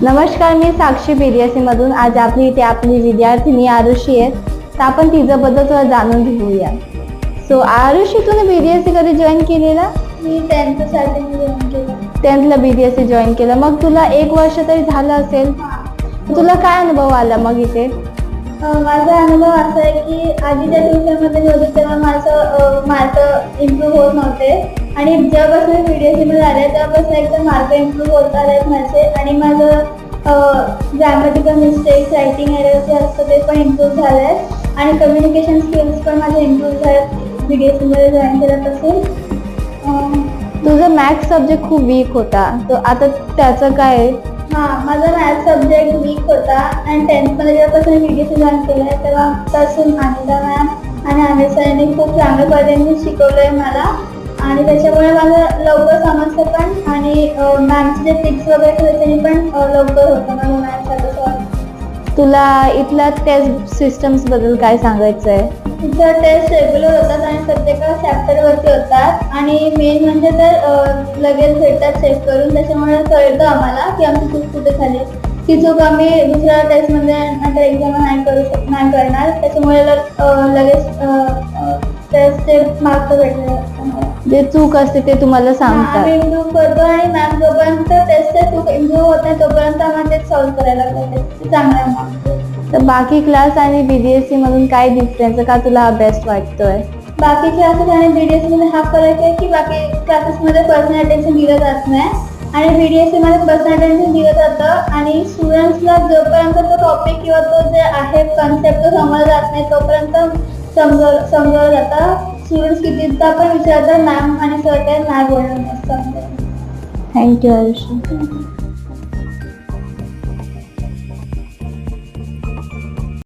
नमस्कार, मी साक्षी BDSC मधून. आज आपली विद्यार्थिनी आरुषी आहे, तर आपण तिच्याबद्दल थोडं जाणून घेऊया. सो आरुषी, तूने BDSC कधी जॉईन केलेला? मी 10th स्टार्टिंग जॉईन केलं. 10thला BDSC जॉईन केलं. मग तुला 1 वर्ष तरी झालं असेल. तुला काय अनुभव आला मग इथे? माझा अनुभव असा आहे की आधीच्या ट्युशनमध्ये होते तेव्हा माझं मार्क इम्प्रूव्ह होत नव्हते आणि जेव्हापासून BDSC मध्ये आले तेव्हापासून एकदम मार्क इम्प्रूव्ह होत आले माझे. आणि माझं ग्रॅमॅटिकल मिस्टेक्स, रायटिंग एरर जे असतं ते पण इम्प्रूव्ह झाले आहेत आणि कम्युनिकेशन स्किल्स पण माझे इम्प्रूव्ह झालेत BDSC मध्ये जॉईन केल्यापासून. तुझा मॅथ्स सब्जेक्ट खूप वीक होता, तर आता त्याचं काय आहे? माझा मॅथ्स सब्जेक्ट वीक होता आणि 10thमध्ये जेव्हापासून BDSC जॉईन केलं आहे तेव्हापासून अनिता मॅम आणि आमिर सरांनी खूप चांगल्या पद्धतीने शिकवलं आहे मला आणि त्याच्यामुळे माझं लवकर समजतं पण आणि मॅमचे जे ट्रिक्स वगैरे त्याच्याने पण लवकर होतं माझं मॅथ्स आता सॉल्व. तुला इथल्या टेस्ट सिस्टम्स बद्दल काय सांगायचं आहे? इथं टेस्ट रेग्युलर होतात आणि प्रत्येक चॅप्टरवरती होतात आणि मेन म्हणजे तर लगेच भेटतात चेक करून, त्याच्यामुळे कळतं आम्हाला की आमची चूक कुठे झाली. ती चूक आम्ही दुसऱ्या टेस्टमध्ये नंतर एक्झाम नाही करणार, त्याच्यामुळे लगेच टेस्टचे मार्क्स भेटले आम्हाला. जे चूक असते ते तुम्हाला सांगतात. आम्ही इम्प्रूव्ह करतो आणि मॅम जोपर्यंत टेस्टचे चूक इम्प्रूव्ह होत नाही तोपर्यंत आम्हाला ते सॉल्व्ह करायला पाहिजे. ते चांगलं आहे मार्क्स. तर बाकी क्लास आणि BDSC मधून काय डिफरन्स, का तुला हा बेस्ट वाटतोय? बाकी क्लासेस आणि BDSC मध्ये हा फरक आहे की बाकी क्लासेसमध्ये पर्सनल अटेन्शन दिलं जात नाही आणि BDSC मध्ये पर्सनल अटेन्शन दिलं जातं आणि स्टुडंट्सला जोपर्यंत तो टॉपिक किंवा तो जे आहे कन्सेप्ट तो समजला जात नाही तोपर्यंत समजवलं जातं. स्टुडंट्स कितीदा पण विचारतात मॅम आणि सर काय नाही बोलणार नसतं. थँक्यू आरुषी.